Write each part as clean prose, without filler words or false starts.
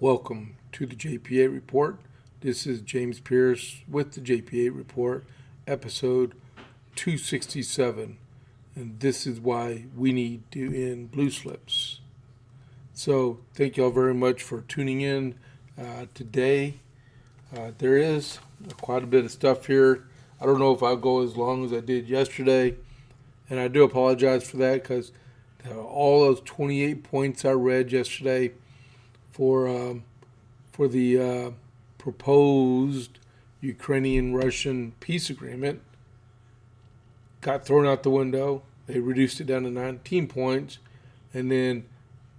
Welcome to the JP8 Report. This is James Pierce with the JP8 Report, episode 267. And this is why we need to end blue slips. So, thank y'all very much for tuning in today. There is quite a bit of stuff here. I don't know if I'll go as long as I did yesterday. And I do apologize for that because all those 28 points I read yesterday for the proposed Ukrainian-Russian peace agreement got thrown out the window. They reduced it down to 19 points, and then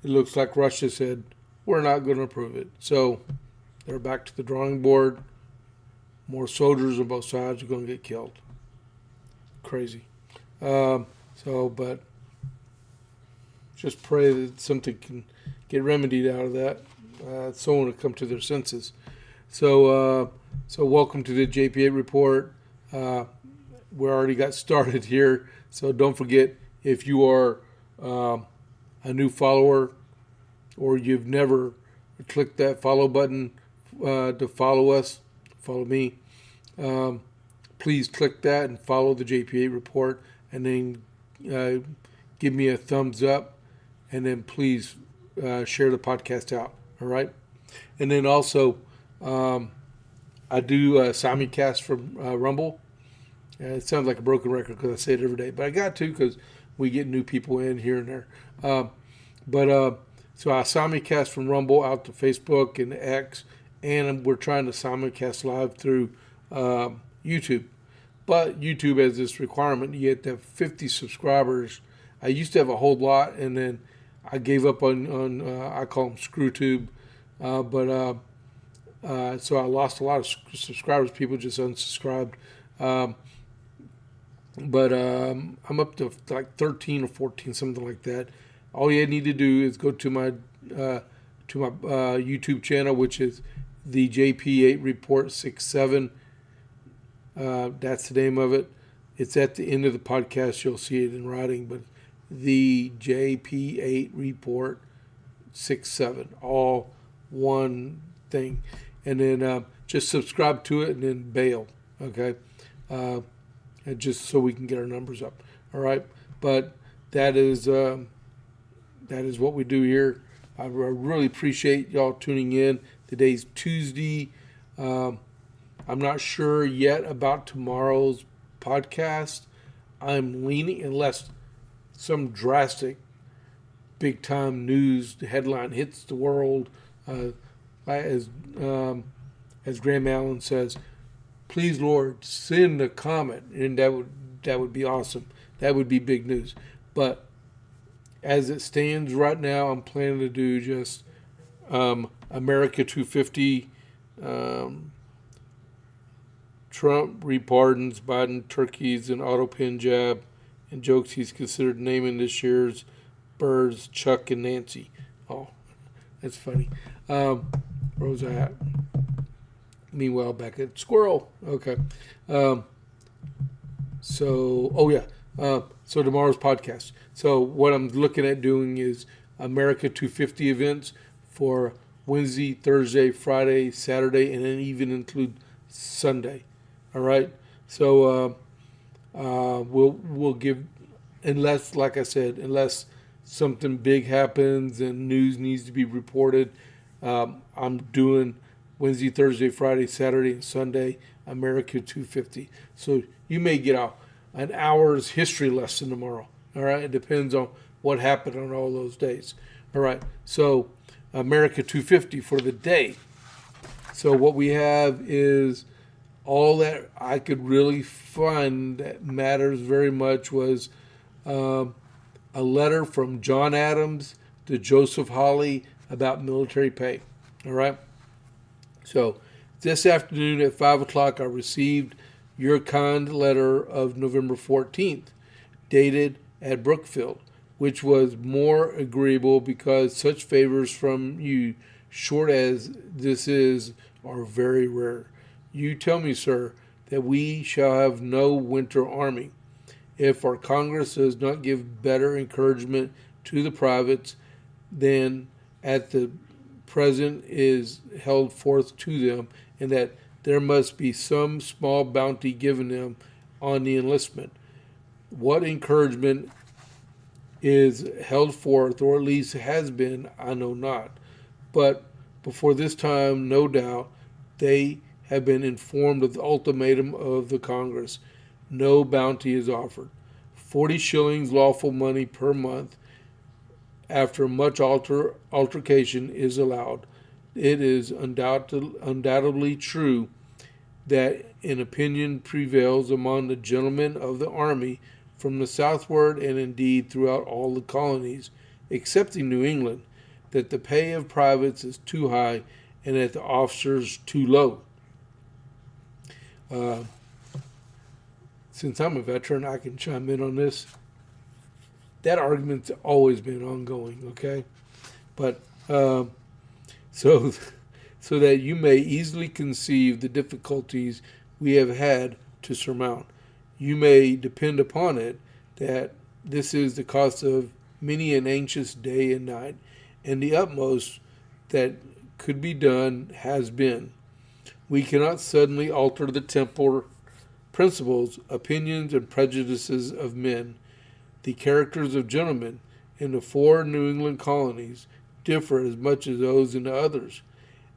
it looks like Russia said, we're not going to approve it. So they're back to the drawing board. More soldiers on both sides are going to get killed. Crazy. But just pray that something can get remedied out of that. Someone will come to their senses. So welcome to the JP8 Report. We already got started here, so don't forget, if you are a new follower or you've never clicked that follow button to follow me, please click that and follow the JP8 Report, and then give me a thumbs up, and then please share the podcast out. All right. And then also, I do simulcast from Rumble. It sounds like a broken record because I say it every day, but I got to because we get new people in here and there. So I simulcast from Rumble out to Facebook and X, and we're trying to simulcast live through YouTube. But YouTube has this requirement. You have to have 50 subscribers. I used to have a whole lot, and then I gave up on I call them ScrewTube. So I lost a lot of subscribers. People just unsubscribed. I'm up to like 13 or 14, something like that. All you need to do is go to my YouTube channel, which is the JP8 Report 67. That's the name of it. It's at the end of the podcast. You'll see it in writing, but the JP8 Report 67, all one thing. And then just subscribe to it and then bail, okay? And just so we can get our numbers up, all right? But that is what we do here. I really appreciate y'all tuning in. Today's Tuesday. I'm not sure yet about tomorrow's podcast. I'm leaning, unless some drastic big-time news headline hits the world, as Graham Allen says, please, Lord, send a comet, and that would be awesome. That would be big news. But as it stands right now, I'm planning to do just America 250, Trump repardons Biden turkeys and auto pin jab, and jokes he's considered naming this year's birds Chuck and Nancy. Oh, that's funny. Where was I at? Meanwhile, back at Squirrel. Okay. So tomorrow's podcast. So what I'm looking at doing is America 250 events for Wednesday, Thursday, Friday, Saturday, and then even include Sunday. All right. So we'll give, unless, like I said, unless something big happens and news needs to be reported, I'm doing Wednesday, Thursday, Friday, Saturday, and Sunday, America 250. So you may get an hour's history lesson tomorrow. All right. It depends on what happened on all those days. All right. So America 250 for the day. So what we have is all that I could really find that matters very much was a letter from John Adams to Joseph Hawley about military pay. All right. So this afternoon at 5 o'clock, I received your kind letter of November 14th, dated at Brookfield, which was more agreeable because such favors from you, short as this is, are very rare. You tell me, sir, that we shall have no winter army. If our Congress does not give better encouragement to the privates than at the present is held forth to them, and that there must be some small bounty given them on the enlistment. What encouragement is held forth, or at least has been, I know not. But before this time, no doubt, they have been informed of the ultimatum of the Congress. No bounty is offered. 40 shillings lawful money per month after much altercation is allowed. It is undoubtedly true that an opinion prevails among the gentlemen of the army from the southward and indeed throughout all the colonies, excepting New England, that the pay of privates is too high and that the officers too low. Since I'm a veteran, I can chime in on this. That argument's always been ongoing, okay? But so that you may easily conceive the difficulties we have had to surmount, you may depend upon it that this is the cost of many an anxious day and night, and the utmost that could be done has been. We cannot suddenly alter the temporal principles, opinions, and prejudices of men. The characters of gentlemen in the 4 New England colonies differ as much as those in the others,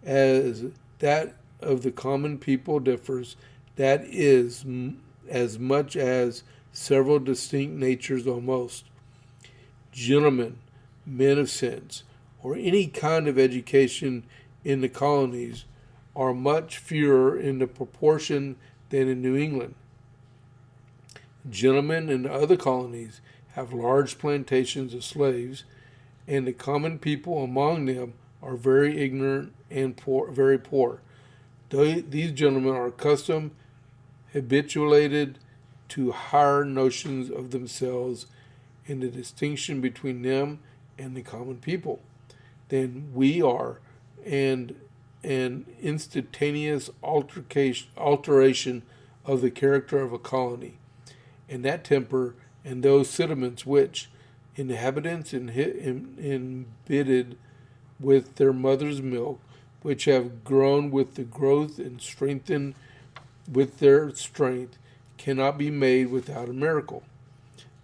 as that of the common people differs, that is, as much as several distinct natures almost. Gentlemen, men of sense, or any kind of education in the colonies are much fewer in the proportion than in New England. Gentlemen in the other colonies have large plantations of slaves, and the common people among them are very ignorant and poor, very poor. These gentlemen are accustomed, habituated to higher notions of themselves and the distinction between them and the common people than we are, and an instantaneous alteration of the character of a colony, and that temper and those sentiments which inhabitants embedded with their mother's milk, which have grown with the growth and strengthened with their strength, cannot be made without a miracle.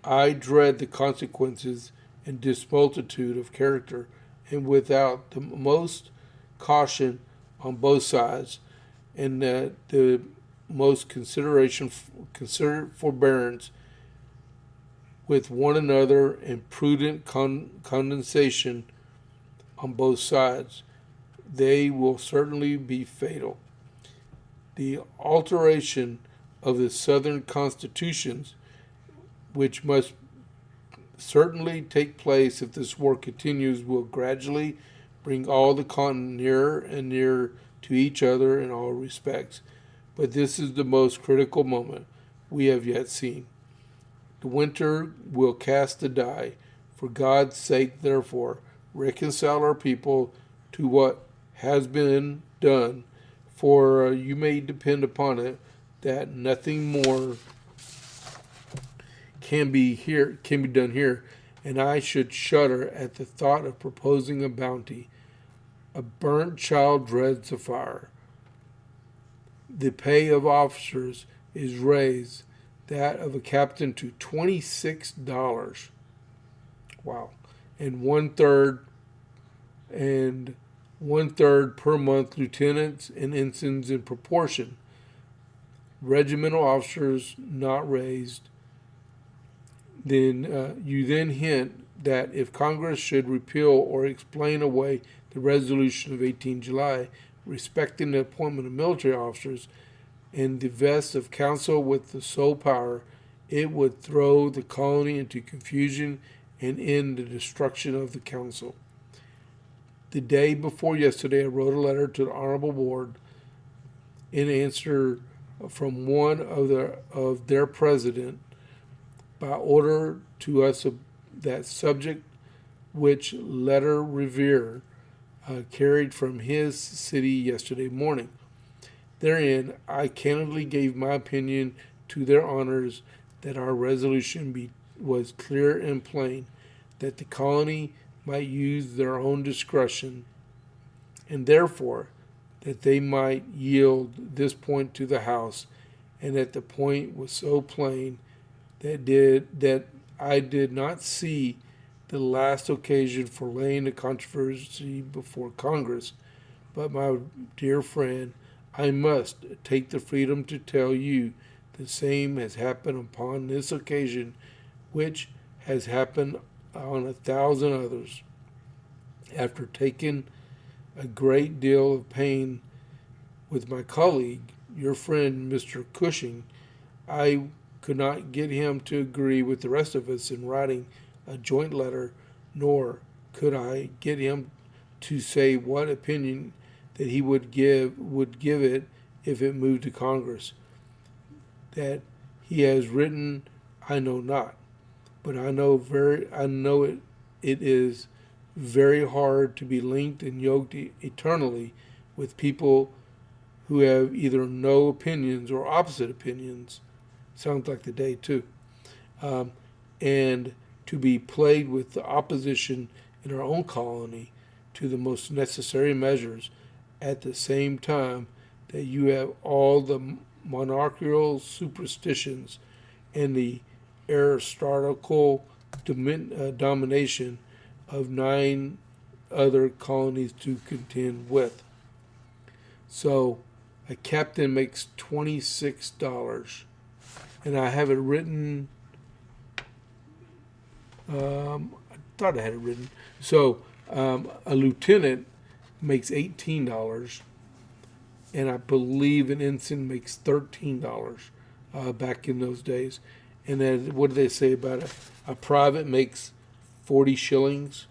I dread the consequences and dismultitude of character, and without the most caution on both sides, and the most considerate forbearance with one another, and prudent condescension on both sides, they will certainly be fatal. The alteration of the Southern constitutions, which must certainly take place if this war continues, will gradually bring all the continent nearer and nearer to each other in all respects. But this is the most critical moment we have yet seen. The winter will cast the die. For God's sake, therefore, reconcile our people to what has been done, for you may depend upon it that nothing more can be done here, and I should shudder at the thought of proposing a bounty. A burnt child dreads the fire. The pay of officers is raised, that of a captain, to $26. Wow. And one third per month lieutenants and ensigns in proportion. Regimental officers not raised. Then you hint that if Congress should repeal or explain away the resolution of 18 July respecting the appointment of military officers and divest of council with the sole power, it would throw the colony into confusion and end the destruction of the council. The day before yesterday, I wrote a letter to the Honorable Board in answer from one of their president by order to us of that subject, which letter Revere carried from his city yesterday morning. Therein, I candidly gave my opinion to their honors that our resolution was clear and plain, that the colony might use their own discretion and therefore that they might yield this point to the House, and that the point was so plain that I did not see the last occasion for laying the controversy before Congress. But my dear friend, I must take the freedom to tell you the same has happened upon this occasion, which has happened on 1,000 others. After taking a great deal of pain with my colleague, your friend Mr. Cushing, I could not get him to agree with the rest of us in writing a joint letter, nor could I get him to say what opinion that he would give it if it moved to Congress. That he has written, I know not, but I know it is very hard to be linked and yoked eternally with people who have either no opinions or opposite opinions. Sounds like the day too. And to be plagued with the opposition in our own colony to the most necessary measures at the same time that you have all the monarchical superstitions and the aristocratical domination of 9 other colonies to contend with. So a captain makes $26, and I have it written. I thought I had it written. So a lieutenant makes $18, and I believe an ensign makes $13 back in those days. And then what do they say about it? A private makes 40 shillings.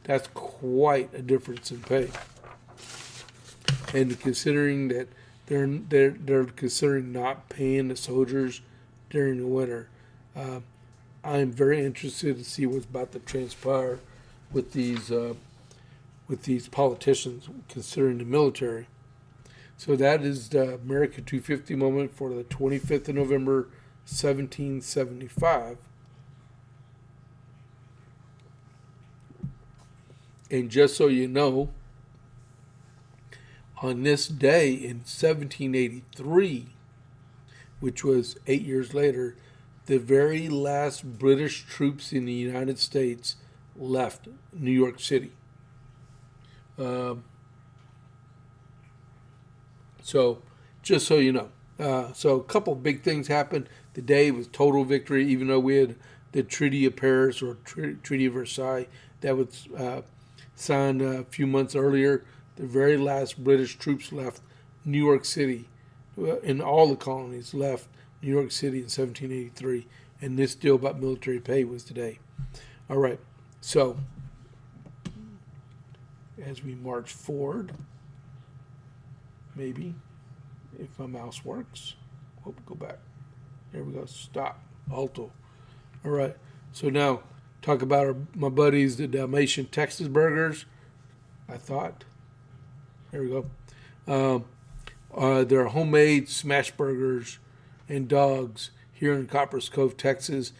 That's quite a difference in pay. And considering that they're considering not paying the soldiers during the winter, I'm very interested to see what's about to transpire with these politicians considering the military. So that is the America 250 moment for the 25th of November, 1775. And just so you know, on this day in 1783, which was 8 years later, the very last British troops in the United States left New York City. So, just so you know. So a couple big things happened. The day was total victory, even though we had the Treaty of Paris or Treaty of Versailles that was signed a few months earlier. The very last British troops left New York City, and all the colonies left New York City in 1783. And this deal about military pay was today. All right, so as we march forward, maybe, if my mouse works. Oh, go back. There we go. Stop. Alto. All right. So now, talk about my buddies, the Dalmatian Texas burgers. I thought. There we go. They're homemade smash burgers and dogs here in Copper's Cove, Texas.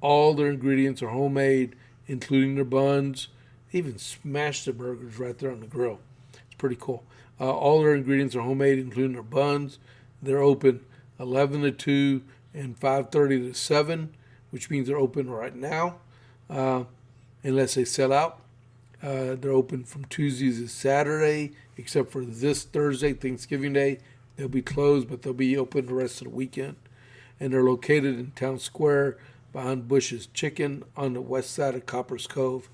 All their ingredients are homemade, including their buns. They even smash the burgers right there on the grill. It's pretty cool. All their ingredients are homemade, including their buns. They're open 11 to 2 and 5:30 to 7, which means they're open right now, unless they sell out. They're open from Tuesdays to Saturday, except for this Thursday, Thanksgiving Day. They'll be closed, but they'll be open the rest of the weekend. And they're located in Town Square behind Bush's Chicken on the west side of Copper's Cove.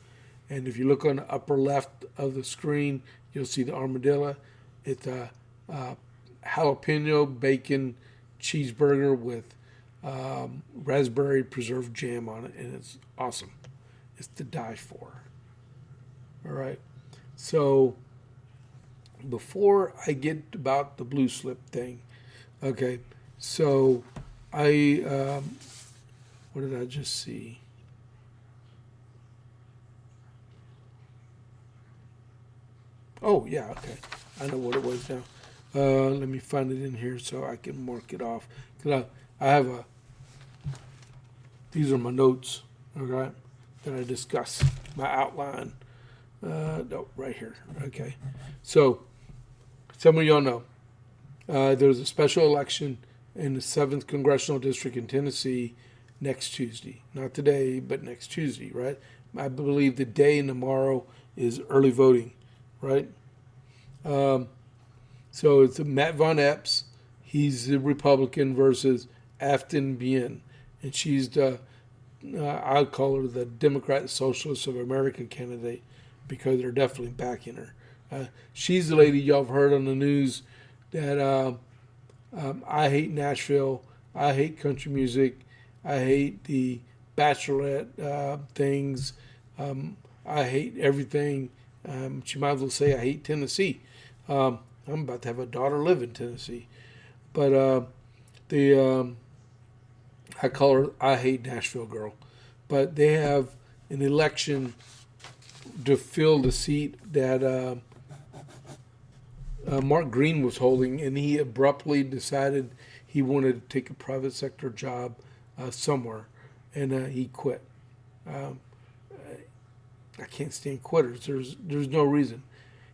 And if you look on the upper left of the screen, you'll see the armadillo. It's a jalapeno bacon cheeseburger with raspberry preserved jam on it, and it's awesome. It's to die for. All right. So before I get about the blue slip thing, okay, so what did I just see? Oh, yeah, okay. I know what it was now. Let me find it in here so I can mark it off. Because I have these are my notes, okay, that I discuss, my outline. No, right here. Okay. So, some of y'all know there's a special election in the 7th Congressional District in Tennessee next Tuesday. Not today, but next Tuesday, right? I believe the day and tomorrow is early voting, right? So it's Matt Von Epps. He's the Republican versus Afton Bien. And she's the, I'd call her the Democrat Socialist of America candidate because they're definitely backing her. She's the lady y'all have heard on the news that I hate Nashville, I hate country music, I hate the bachelorette things, I hate everything. She might as well say I hate Tennessee. I'm about to have a daughter live in Tennessee. But I call her I hate Nashville girl. But they have an election to fill the seat that Mark Green was holding, and he abruptly decided he wanted to take a private sector job somewhere, and he quit. I can't stand quitters. There's no reason.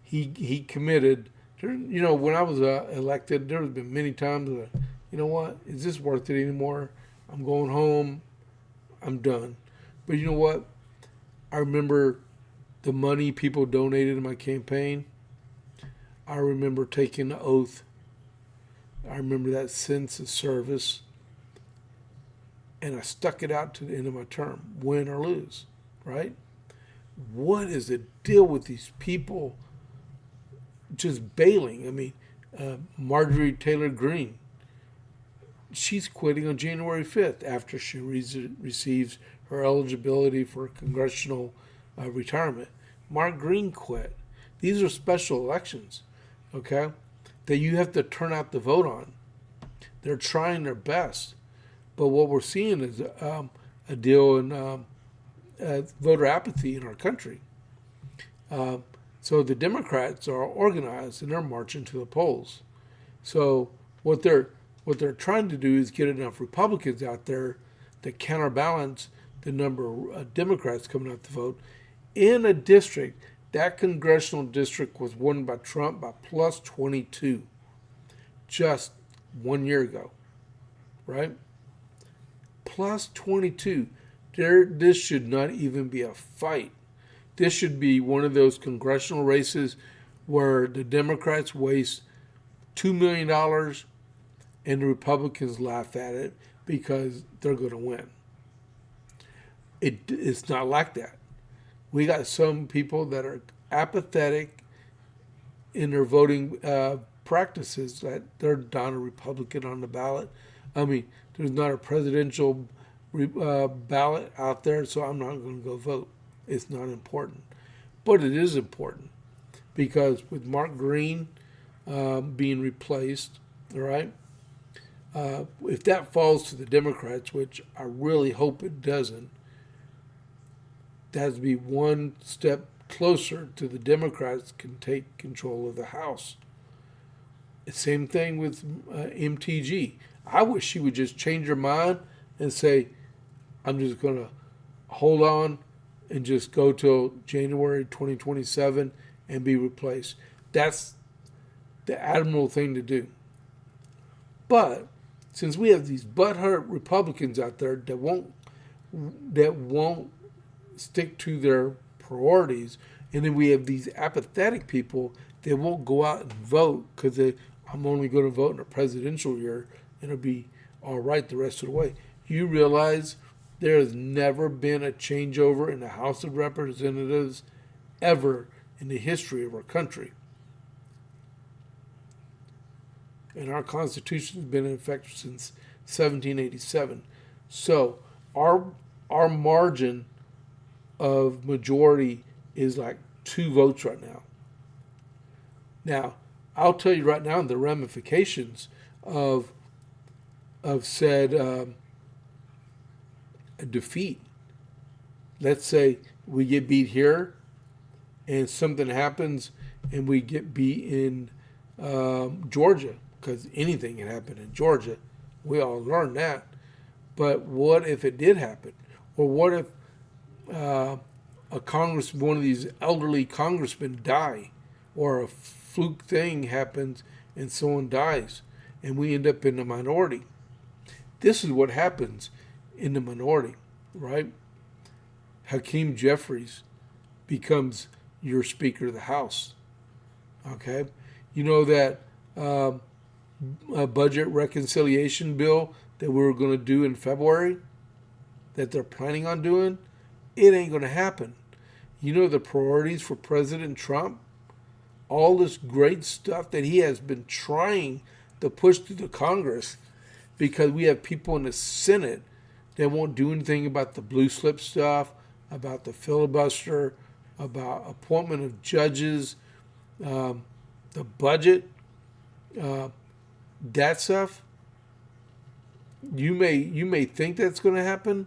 He committed. You know, when I was elected, there have been many times that, you know what, is this worth it anymore? I'm going home. I'm done. But you know what? I remember the money people donated in my campaign. I remember taking the oath. I remember that sense of service. And I stuck it out to the end of my term, win or lose, right? What is the deal with these people just bailing? I mean, Marjorie Taylor Greene, she's quitting on January 5th after she receives her eligibility for congressional retirement. Mark Green quit. These are special elections, okay, that you have to turn out the vote on. They're trying their best. But what we're seeing is a deal in voter apathy in our country. So the Democrats are organized and they're marching to the polls. So what they're trying to do is get enough Republicans out there to counterbalance the number of Democrats coming out to vote in a district. That congressional district was won by Trump by plus 22 just 1 year ago, right? Plus 22. This should not even be a fight. This should be one of those congressional races where the Democrats waste $2 million and the Republicans laugh at it because they're going to win. It's not like that. We got some people that are apathetic in their voting practices, that they're down a Republican on the ballot. I mean, there's not a presidential ballot out there, so I'm not going to go vote. It's not important. But it is important because with Mark Green being replaced, all right, if that falls to the Democrats, which I really hope it doesn't, that has to be one step closer to the Democrats can take control of the House. Same thing with MTG. I wish she would just change her mind and say, I'm just going to hold on and just go till January 2027 and be replaced. That's the admirable thing to do. But since we have these butthurt Republicans out there that won't stick to their priorities, and then we have these apathetic people that won't go out and vote because I'm only going to vote in a presidential year and it'll be all right the rest of the way. You realize there has never been a changeover in the House of Representatives ever in the history of our country. And our Constitution has been in effect since 1787. So our margin of majority is like 2 votes right now. Now, I'll tell you right now the ramifications of said a defeat. Let's say we get beat here and something happens and we get beat in Georgia, because anything can happen in Georgia. We all learned that. But what if it did happen? Or what if one of these elderly congressmen die, or a fluke thing happens and someone dies, and we end up in the minority. This is what happens in the minority, right? Hakeem Jeffries becomes your Speaker of the House. Okay? You know that a budget reconciliation bill that we were going to do in February, that they're planning on doing? It ain't going to happen. You know the priorities for President Trump? All this great stuff that he has been trying to push through the Congress, because we have people in the Senate that won't do anything about the blue slip stuff, about the filibuster, about appointment of judges, the budget, that stuff. You may think that's going to happen,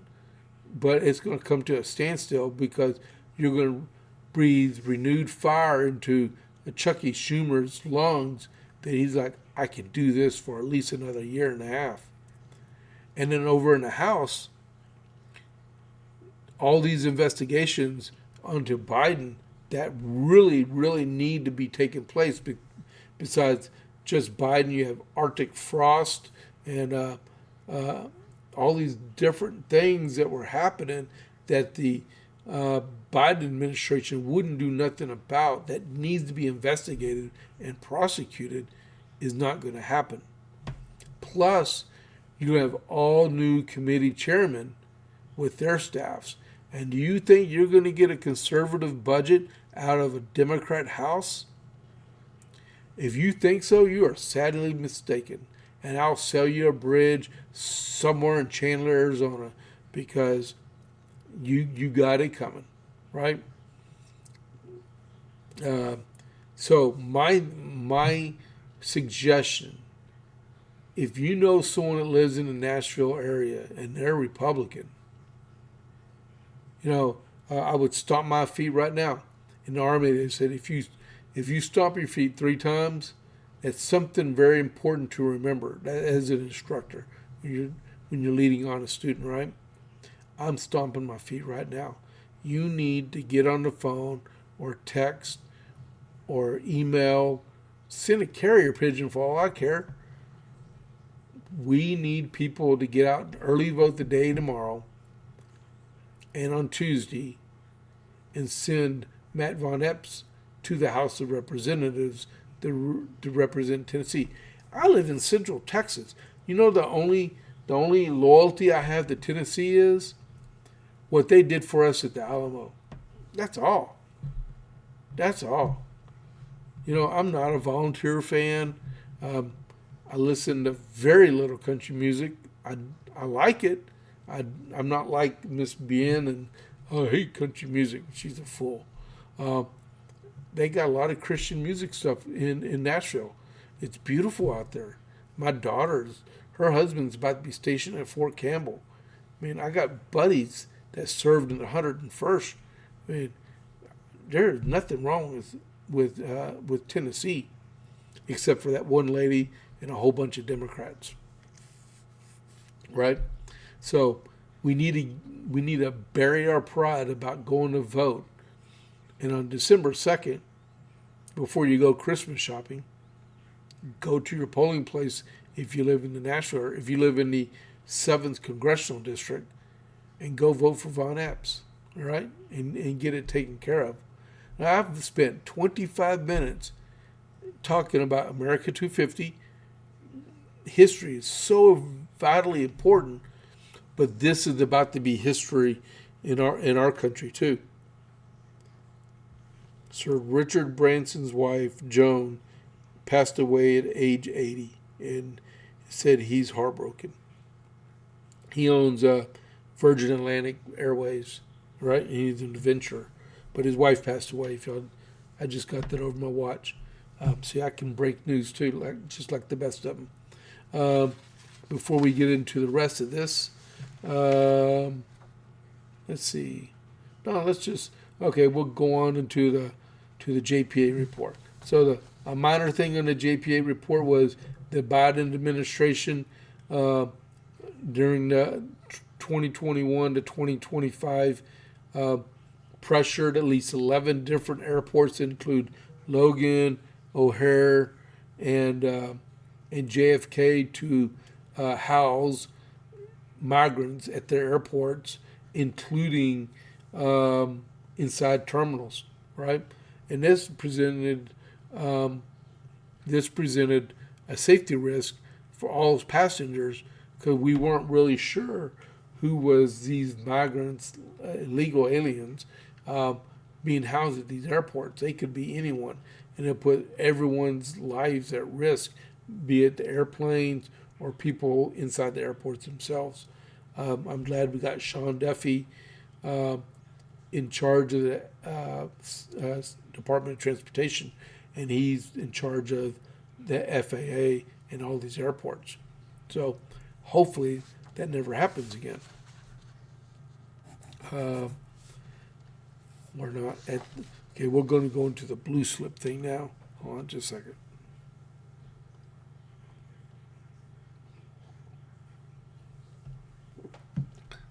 but it's going to come to a standstill, because you're going to breathe renewed fire into Chucky Schumer's lungs, that he's like, I can do this for at least another year and a half. And then over in the House, all these investigations onto Biden that really, really need to be taking place. Besides just Biden, you have Arctic frost and all these different things that were happening that the Biden administration wouldn't do nothing about, that needs to be investigated and prosecuted, is not going to happen. Plus, you have all new committee chairmen with their staffs. And do you think you're going to get a conservative budget out of a Democrat House? If you think so, you are sadly mistaken. And I'll sell you a bridge somewhere in Chandler, Arizona, because you got it coming, right? So my suggestion, if you know someone that lives in the Nashville area and they're Republican, I would stomp my feet right now. In the Army, they said if you stomp your feet 3 times, it's something very important to remember as an instructor when you're leading on a student, right? I'm stomping my feet right now. You need to get on the phone or text or email, send a carrier pigeon for all I care. We need people to get out and early vote the day tomorrow and on Tuesday, and send Matt Von Epps to the House of Representatives to represent Tennessee. I live in Central Texas. You know the only loyalty I have to Tennessee is what they did for us at the Alamo. That's all. That's all. I'm not a volunteer fan. I listen to very little country music. I like it. I'm not like Miss Bien and I hate country music. She's a fool. They got a lot of Christian music stuff in Nashville. It's beautiful out there. My her husband's about to be stationed at Fort Campbell. I mean, I got buddies that served in the 101st. I mean, there's nothing wrong with Tennessee, except for that one lady and a whole bunch of Democrats. Right? So we need to bury our pride about going to vote. And on December 2nd, before you go Christmas shopping, go to your polling place if you live in the Nashville, or if you live in the 7th Congressional District, and go vote for Von Epps, all right? And get it taken care of. Now, I've spent 25 minutes talking about America 250. History is so vitally important, but this is about to be history in our country too. Sir Richard Branson's wife, Joan, passed away at age 80 and said he's heartbroken. He owns Virgin Atlantic Airways, right? And he's an adventurer. But his wife passed away. I just got that over my watch. See, I can break news too, just like the best of them. Before we get into the rest of this, let's see. No, we'll go on into the JP8 report. So a minor thing on the JP8 report was the Biden administration during the 2021 to 2025 pressured at least 11 different airports, include Logan, O'Hare, and JFK, to house migrants at their airports, including inside terminals, right? And this presented a safety risk for all passengers, because we weren't really sure who was these migrants, illegal aliens, being housed at these airports. They could be anyone, and it put everyone's lives at risk, be it the airplanes or people inside the airports themselves. I'm glad we got Sean Duffy in charge of the Department of Transportation, and he's in charge of the FAA and all these airports. So hopefully that never happens again. We're not at. Okay, we're going to go into the blue slip thing now. Hold on just a second.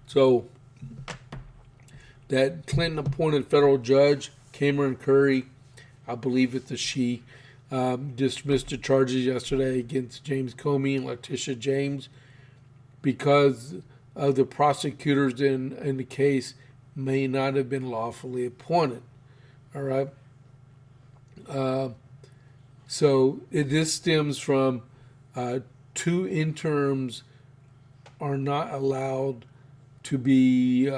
So that Clinton-appointed federal judge, Cameron Curry, I believe it's a she, dismissed the charges yesterday against James Comey and Letitia James because of the prosecutors in the case may not have been lawfully appointed. All right. So this stems from two interims are not allowed to be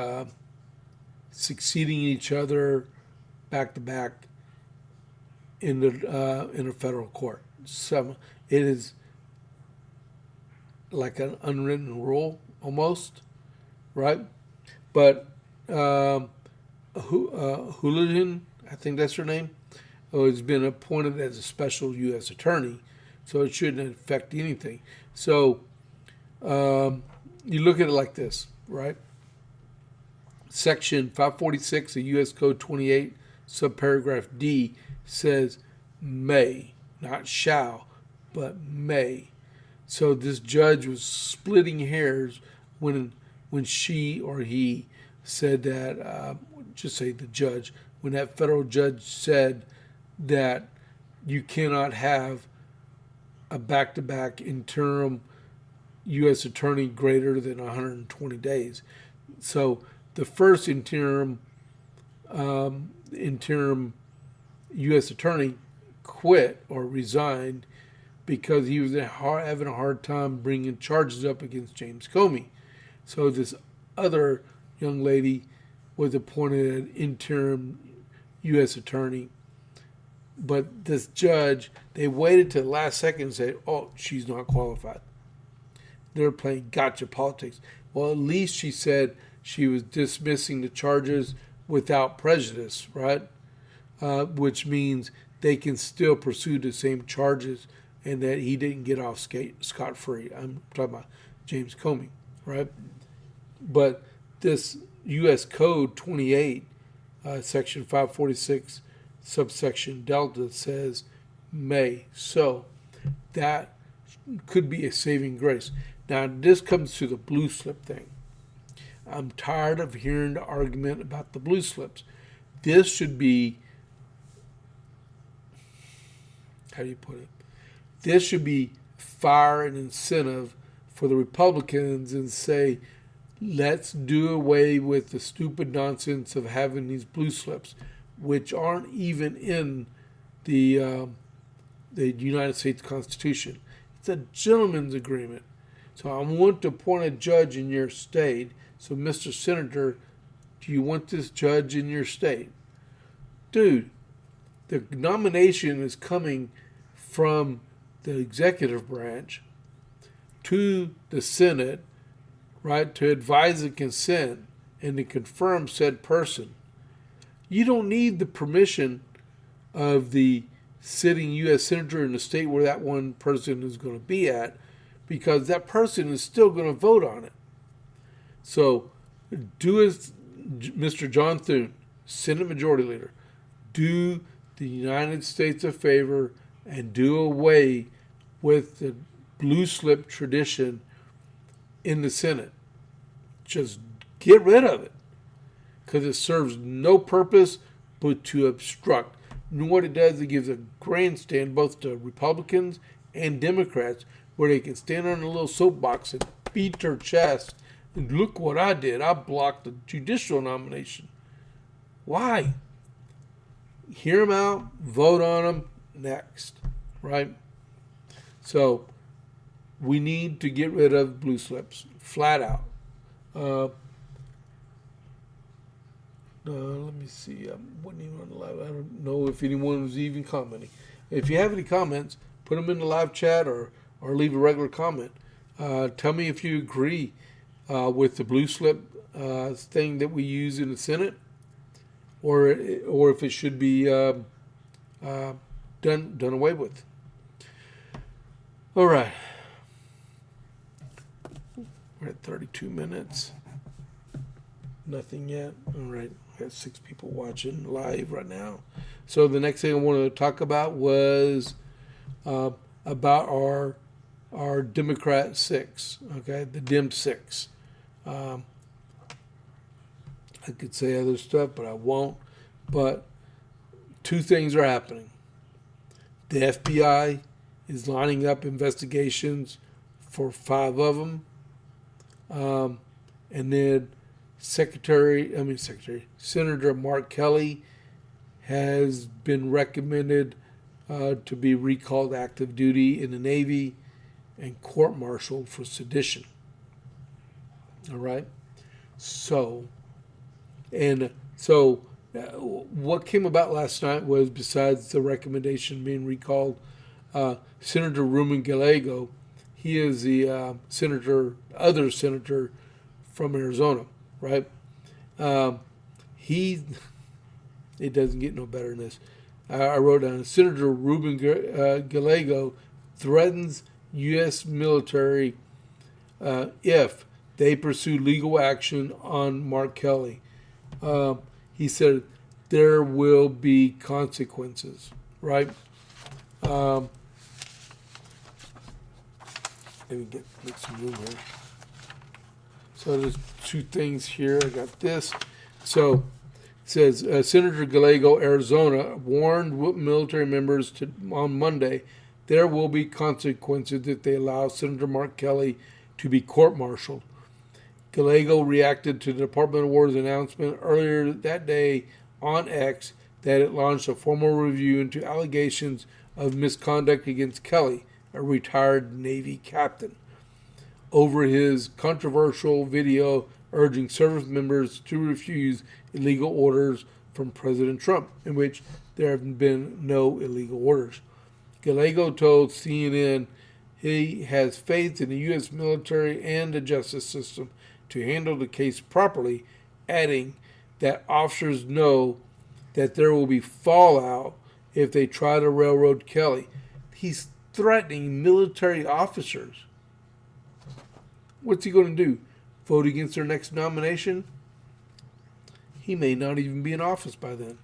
succeeding each other back to back in a federal court. So it is like an unwritten rule almost, right? But Hooligan, I think that's her name, has been appointed as a special U.S. attorney, so it shouldn't affect anything. So you look at it like this, right? Section 546 of U.S. Code 28, subparagraph D, says may, not shall, but may. So this judge was splitting hairs when she or he said that, just say the judge, when that federal judge said that you cannot have a back-to-back interim U.S. attorney greater than 120 days. So the first interim U.S. attorney quit or resigned because he was having a hard time bringing charges up against James Comey. So this other young lady was appointed an interim U.S. attorney. But this judge, they waited to the last second and said, oh, she's not qualified. They're playing gotcha politics. Well, at least she said she was dismissing the charges without prejudice, right? Which means they can still pursue the same charges and that he didn't get off scot-free. I'm talking about James Comey, right? But this U.S. Code 28, Section 546, subsection Delta says may. So that could be a saving grace. Now, this comes to the blue slip thing. I'm tired of hearing the argument about the blue slips. This should be, how do you put it? This should be fire and incentive for the Republicans and say, let's do away with the stupid nonsense of having these blue slips, which aren't even in the United States Constitution. It's a gentleman's agreement. So I want to appoint a judge in your state. So, Mr. Senator, do you want this judge in your state? Dude, the nomination is coming from the executive branch to the Senate, right, to advise and consent and to confirm said person. You don't need the permission of the sitting U.S. Senator in the state where that one person is going to be at, because that person is still going to vote on it. So do as Mr. John Thune, Senate Majority Leader, do the United States a favor and do away with the blue slip tradition in the Senate. Just get rid of it. because it serves no purpose but to obstruct. And what it does, it gives a grandstand both to Republicans and Democrats where they can stand on a little soapbox and beat their chest. And look what I did. I blocked the judicial nomination. Why? Hear them out, vote on them, next, right? So we need to get rid of blue slips, flat out. Let me see. I wasn't even on the live. I don't know if anyone was even commenting. If you have any comments, put them in the live chat or leave a regular comment. Tell me if you agree with the blue slip thing that we use in the Senate, or if it should be done away with. All right. We're at 32 minutes. Nothing yet. All right. We got 6 people watching live right now. So the next thing I wanted to talk about was about our Democrat 6, okay, the Dem 6. I could say other stuff, but I won't. But 2 things are happening. The FBI is lining up investigations for 5 of them. And then Senator Mark Kelly has been recommended to be recalled active duty in the Navy and court-martialed for sedition. All right? So what came about last night was, besides the recommendation being recalled, Senator Ruben Gallego, he is the other senator from Arizona, right? It doesn't get no better than this. I wrote down, Senator Ruben Gallego threatens U.S. military if they pursue legal action on Mark Kelly. He said there will be consequences, right? Let me make some room here. So there's 2 things here. I got this. So it says Senator Gallego, Arizona, warned military members on Monday there will be consequences if they allow Senator Mark Kelly to be court-martialed. Gallego reacted to the Department of War's announcement earlier that day on X that it launched a formal review into allegations of misconduct against Kelly, a retired Navy captain, over his controversial video urging service members to refuse illegal orders from President Trump, in which there have been no illegal orders. Gallego told CNN he has faith in the U.S. military and the justice system to handle the case properly, adding that officers know that there will be fallout if they try to railroad Kelly. He's threatening military officers. What's he going to do? Vote against their next nomination? He may not even be in office by then.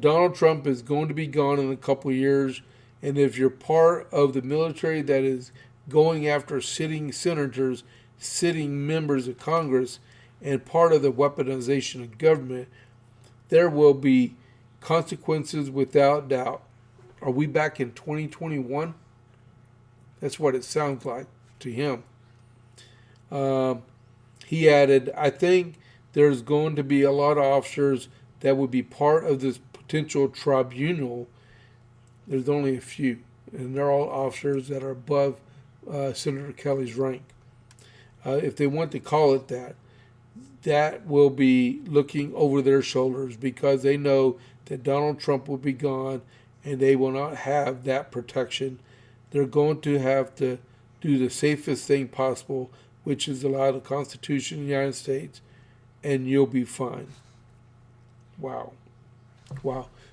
Donald Trump is going to be gone in a couple of years, and if you're part of the military that is going after sitting senators, sitting members of Congress, and part of the weaponization of government, there will be consequences without doubt. Are we back in 2021? That's what it sounds like to him. He added, I think there's going to be a lot of officers that would be part of this potential tribunal. There's only a few, and they're all officers that are above Senator Kelly's rank. If they want to call it that, that will be looking over their shoulders because they know that Donald Trump will be gone and they will not have that protection. They're going to have to do the safest thing possible, which is allow the Constitution of the United States, and you'll be fine. Wow.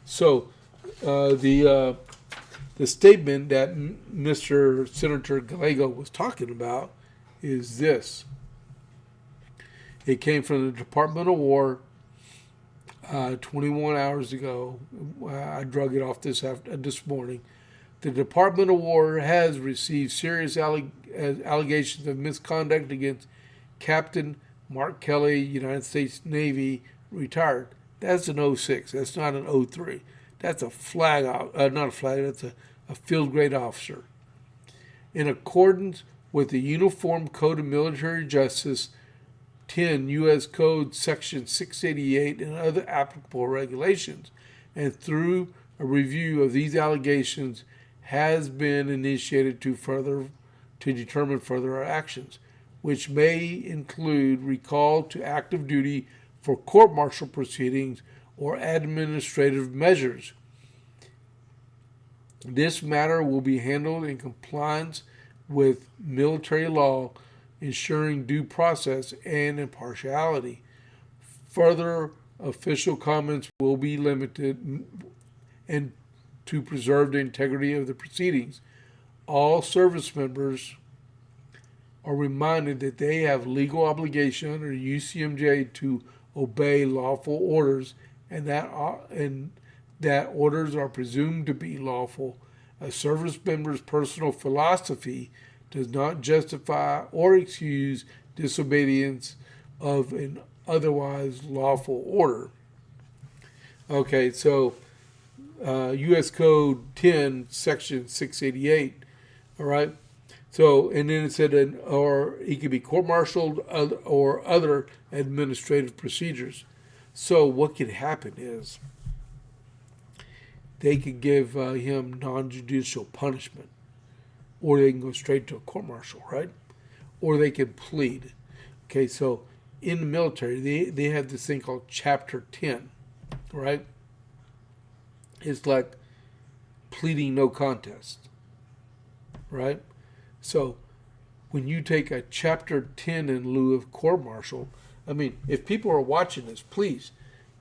So the statement that Mr. Senator Gallego was talking about is this. It came from the Department of War 21 hours ago. I drug it off this morning. The Department of War has received serious allegations of misconduct against Captain Mark Kelly, United States Navy, retired. That's an '06. That's not an '03. That's a flag, not a flag, that's a field grade officer. In accordance with the Uniform Code of Military Justice 10 U.S. Code Section 688 and other applicable regulations, and through a review of these allegations has been initiated to determine further actions, which may include recall to active duty for court-martial proceedings or administrative measures. This matter will be handled in compliance with military law, ensuring due process and impartiality. Further official comments will be limited and to preserve the integrity of the proceedings. All service members are reminded that they have legal obligation under UCMJ to obey lawful orders, and that orders are presumed to be lawful. A service member's personal philosophy does not justify or excuse disobedience of an otherwise lawful order. Okay, so U.S. Code 10, Section 688. All right. So, and then it said, or he could be court-martialed or other administrative procedures. So, what could happen is they could give him non-judicial punishment, or they can go straight to a court-martial, right? Or they can plead. Okay, so in the military, they have this thing called Chapter 10, right? It's like pleading no contest, right? So when you take a Chapter 10 in lieu of court-martial, I mean, if people are watching this, please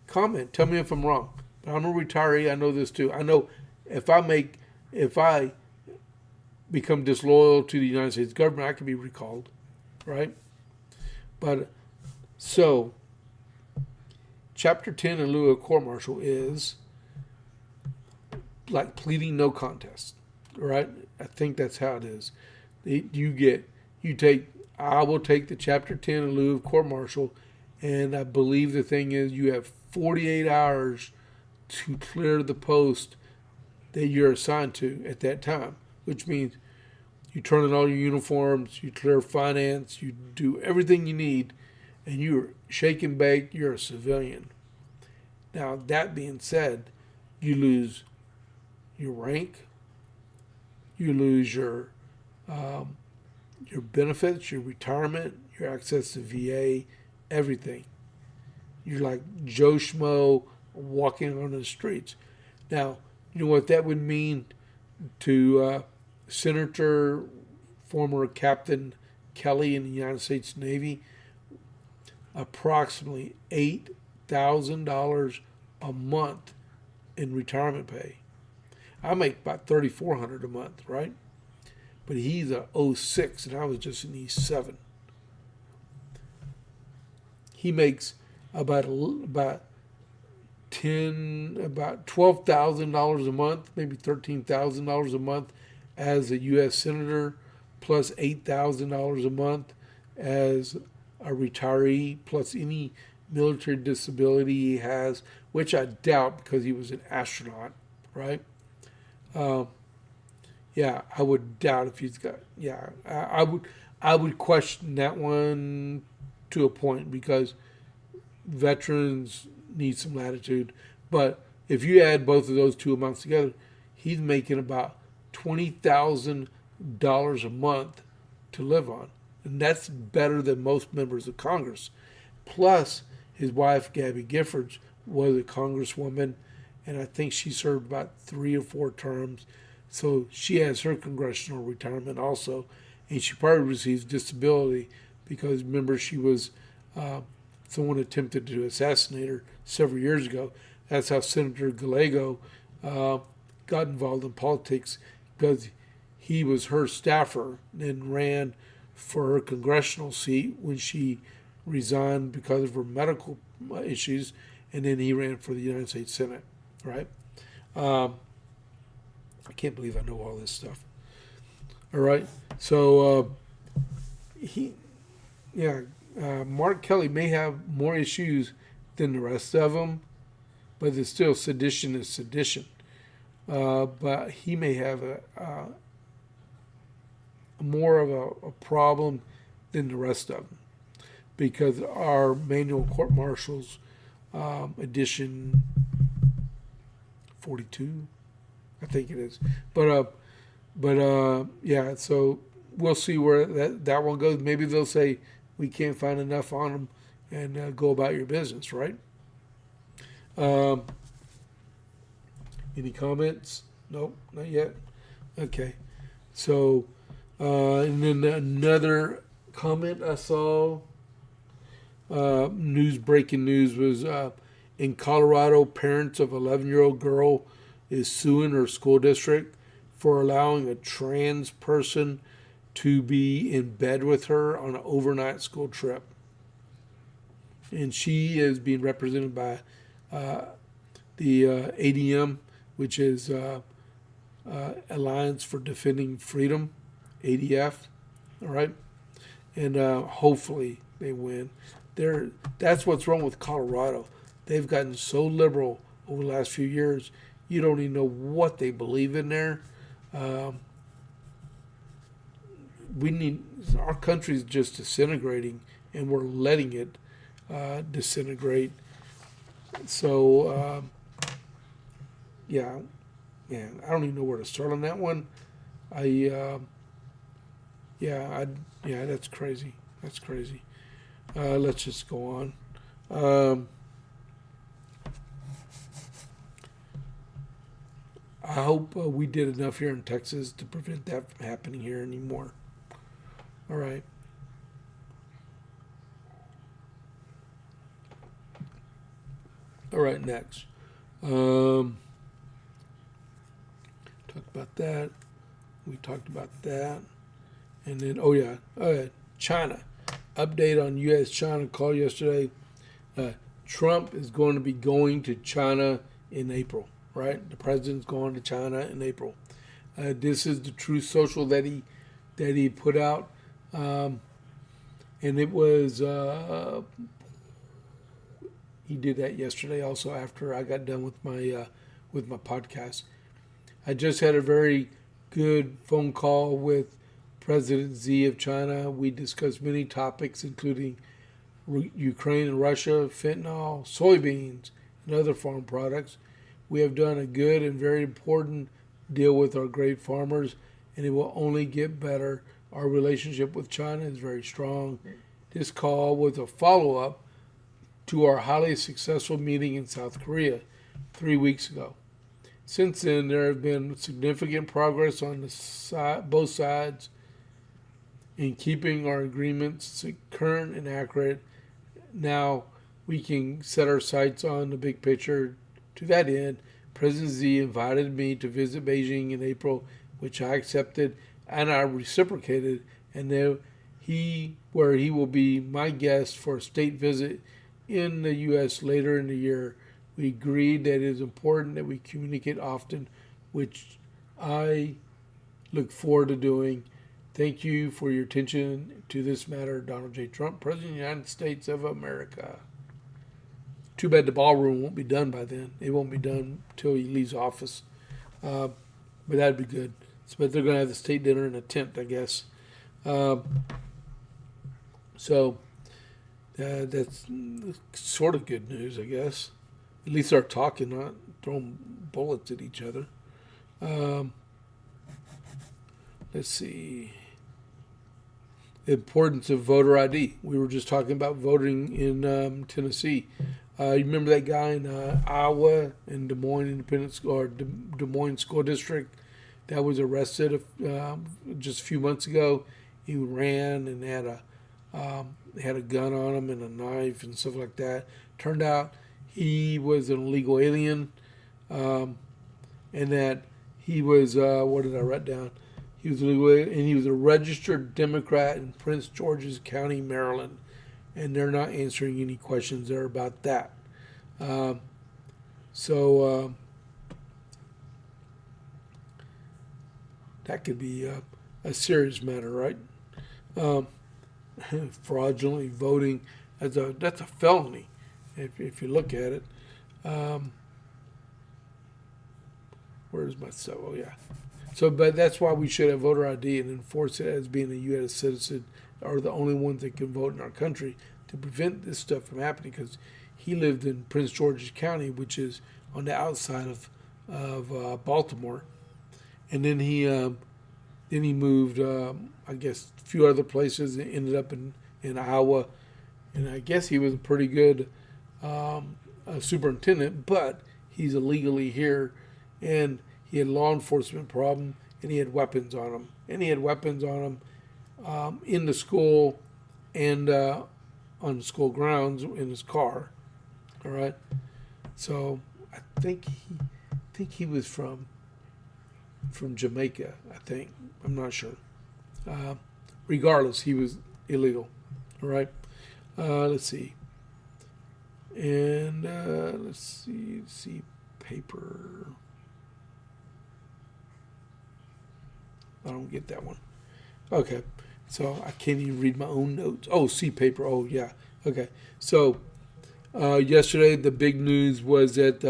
comment. Tell me if I'm wrong. But I'm a retiree. I know this too. I know if I become disloyal to the United States government, I can be recalled, right? But so Chapter 10 in lieu of court-martial is like pleading no contest, right? I think that's how it is. I will take the Chapter 10 in lieu of court-martial, and I believe the thing is you have 48 hours to clear the post that you're assigned to at that time, which means you turn in all your uniforms, you clear finance, you do everything you need, and you're shake and bake, you're a civilian. Now, that being said, you lose your rank, you lose your benefits, your retirement, your access to VA, everything. You're like Joe Schmo walking on the streets. Now, you know what that would mean to Senator, former Captain Kelly in the United States Navy? Approximately $8,000 a month in retirement pay. I make about $3,400 a month, right? But he's a 06 and I was just an E7. He makes about $12,000 a month, maybe $13,000 a month as a U.S. Senator, plus $8,000 a month as a retiree, plus any military disability he has, which I doubt because he was an astronaut, right? Yeah, I would doubt if he's got. Yeah, I would question that one to a point because veterans need some latitude. But if you add both of those two amounts together, he's making about $20,000 a month to live on, and that's better than most members of Congress. Plus, his wife Gabby Giffords was a congresswoman, and I think she served about 3 or 4 terms. So she has her congressional retirement also, and she probably receives disability because remember she was someone attempted to assassinate her several years ago. That's how Senator Gallego got involved in politics because he was her staffer and ran for her congressional seat when she resigned because of her medical issues, and then he ran for the United States Senate, right? I can't believe I know all this stuff. All right, so Mark Kelly may have more issues than the rest of them, but it's still sedition is sedition. But he may have a more of a problem than the rest of them, because our manual court martials, edition 42, I think it is. But yeah. So we'll see where that one goes. Maybe they'll say we can't find enough on them, and go about your business, right? Any comments? Nope, not yet. Okay. So, and then another comment I saw, breaking news was, in Colorado, parents of 11-year-old girl is suing her school district for allowing a trans person to be in bed with her on an overnight school trip. And she is being represented by the ADM, which is Alliance for Defending Freedom, ADF. All right, and hopefully they win. That's what's wrong with Colorado. They've gotten so liberal over the last few years. You don't even know what they believe in there. Our country's just disintegrating, and we're letting it disintegrate. So, yeah, man, I don't even know where to start on that one. That's crazy. That's crazy. Let's just go on. I hope we did enough here in Texas to prevent that from happening here anymore. All right. All right, next. Talked about that. We talked about that. And then, China. Update on U.S.-China call yesterday. Trump is going to be going to China in April, right? The president's going to China in April. This is the Truth Social that he put out. And it was... he did that yesterday also after I got done with my podcast. I just had a very good phone call with President Xi of China. We discussed many topics, including Ukraine and Russia, fentanyl, soybeans, and other farm products. We have done a good and very important deal with our great farmers, and it will only get better. Our relationship with China is very strong. This call was a follow-up to our highly successful meeting in South Korea 3 weeks ago. Since then, there have been significant progress on both sides in keeping our agreements current and accurate. Now we can set our sights on the big picture. To that end, President Xi invited me to visit Beijing in April, which I accepted and I reciprocated, and where he will be my guest for a state visit in the U.S. later in the year. We agreed that it is important that we communicate often, which I look forward to doing. Thank you for your attention to this matter, Donald J. Trump, President of the United States of America. Too bad the ballroom won't be done by then. It won't be done until he leaves office. But that'd be good. But they're going to have the state dinner in a tent, I guess. So that's sort of good news, I guess. At least they're talking, not throwing bullets at each other. Let's see. The importance of voter ID. We were just talking about voting in Tennessee. You remember that guy in Iowa in Des Moines Des Moines School District that was arrested just a few months ago? He ran and had a gun on him and a knife and stuff like that. Turned out he was an illegal alien, and that he was, what did I write down? He was illegal alien, and he was a registered Democrat in Prince George's County, Maryland, and they're not answering any questions there about that. So that could be a serious matter, right? Fraudulently voting, that's a felony. if you look at it. Where's my oh yeah. So, but that's why we should have voter ID and enforce it as being a U.S. citizen, or the only ones that can vote in our country, to prevent this stuff from happening. Because he lived in Prince George's County, which is on the outside of Baltimore, and then he moved, I guess, a few other places, and ended up in Iowa, and I guess he was a pretty good superintendent, but he's illegally here, and he had law enforcement problem, and he had weapons on him, in the school and on the school grounds in his car. All right, so I think he was from Jamaica. I think, I'm not sure. Regardless, he was illegal. All right, let's see, and let's see paper. I don't get that one. Okay, so I can't even read my own notes. Oh, see paper. Oh, yeah. Okay, so yesterday the big news was that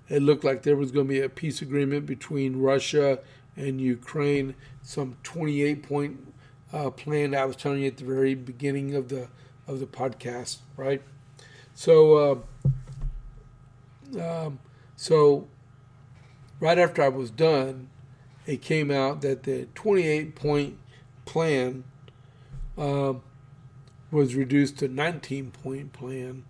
it looked like there was going to be a peace agreement between Russia and Ukraine, some 28-point plan I was telling you at the very beginning of the podcast, right? So so right after I was done, it came out that the 28-point plan was reduced to 19-point plan,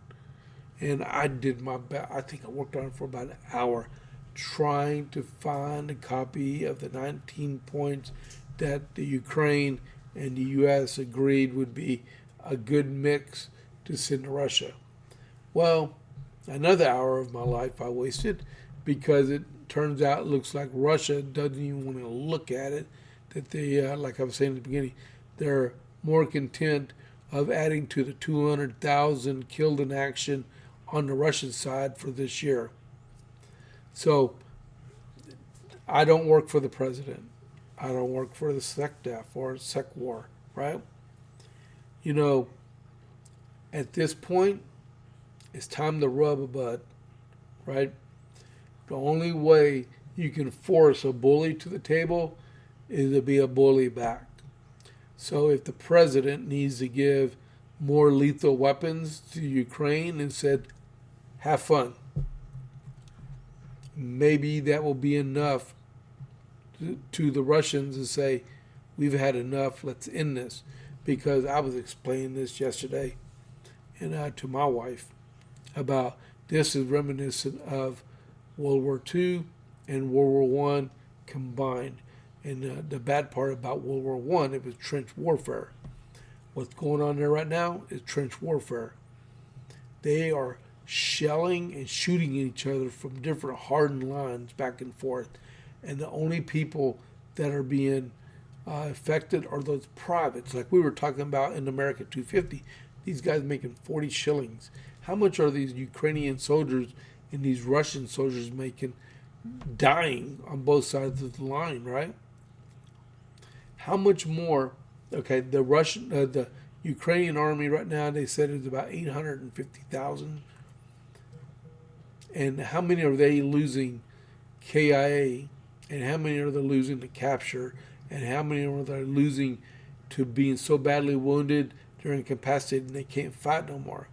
and I did my best. I think I worked on it for about an hour, trying to find a copy of the 19 points that the Ukraine and the U.S. agreed would be a good mix to send to Russia. Well, another hour of my life I wasted, because it turns out it looks like Russia doesn't even want to look at it. That they, like I was saying at the beginning, they're more content of adding to the 200,000 killed in action on the Russian side for this year. So I don't work for the president. I don't work for the SecDef or SecWar, right? You know, at this point, it's time to rub a butt, right? The only way you can force a bully to the table is to be a bully back. So if the president needs to give more lethal weapons to Ukraine and said, have fun, maybe that will be enough to the Russians to say, we've had enough, let's end this. Because I was explaining this yesterday and to my wife about this is reminiscent of World War II and World War I combined. And the bad part about World War I, it was trench warfare. What's going on there right now is trench warfare. They are shelling and shooting at each other from different hardened lines back and forth. And the only people that are being affected are those privates, like we were talking about in America 250. These guys making 40 shillings. How much are these Ukrainian soldiers and these Russian soldiers making, dying on both sides of the line, right? How much more? Okay, the Ukrainian army right now, they said is about 850,000. And how many are they losing KIA? And how many are they losing to capture? And how many are they losing to being so badly wounded, they're incapacitated and they can't fight no more?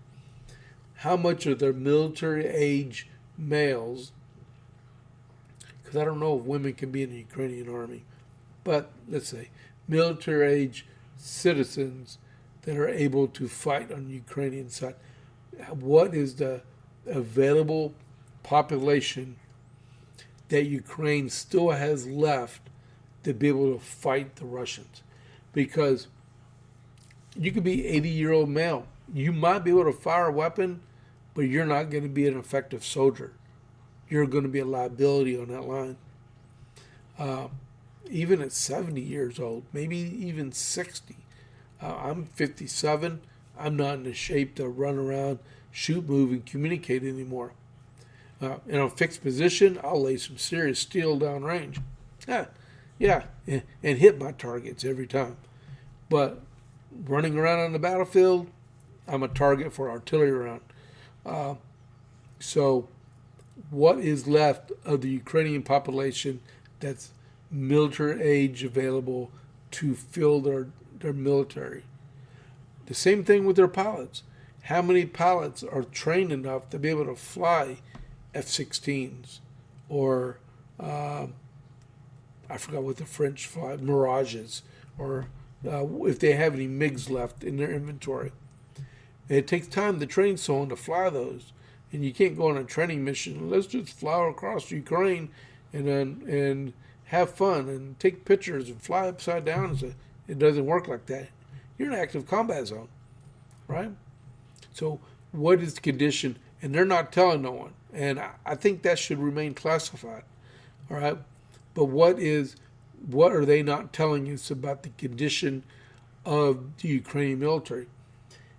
How much are their military age males? Because I don't know if women can be in the Ukrainian army, but let's say military age citizens that are able to fight on the Ukrainian side. What is the available population that Ukraine still has left to be able to fight the Russians? Because you could be 80-year-old male. You might be able to fire a weapon, but you're not going to be an effective soldier. You're going to be a liability on that line. Even at 70 years old, maybe even 60. I'm 57. I'm not in the shape to run around, shoot, move, and communicate anymore. In a fixed position, I'll lay some serious steel down range. Yeah, and hit my targets every time. But running around on the battlefield, I'm a target for artillery round. So what is left of the Ukrainian population that's military age available to fill their military? The same thing with their pilots. How many pilots are trained enough to be able to fly F-16s or I forgot what the French fly, Mirages, or if they have any MiGs left in their inventory. And it takes time to train someone to fly those. And you can't go on a training mission. Let's just fly across Ukraine and have fun and take pictures and fly upside down. So it doesn't work like that. You're in an active combat zone, right? So what is the condition? And they're not telling no one. And I think that should remain classified, all right? But what are they not telling us about the condition of the Ukrainian military?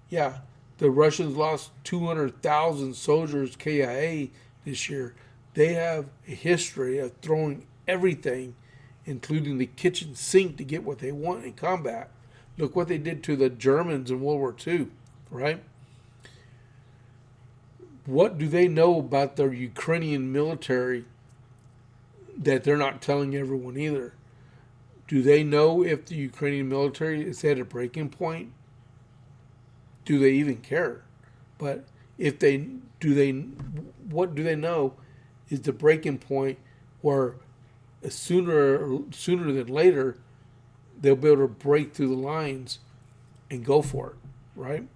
Yeah, the Russians lost 200,000 soldiers KIA this year. They have a history of throwing everything, including the kitchen sink, to get what they want in combat. Look what they did to the Germans in World War II, right? What do they know about the Ukrainian military that they're not telling everyone either? Do they know if the Ukrainian military is at a breaking point? Do they even care? But if what do they know is the breaking point where sooner than later they'll be able to break through the lines and go for it, right?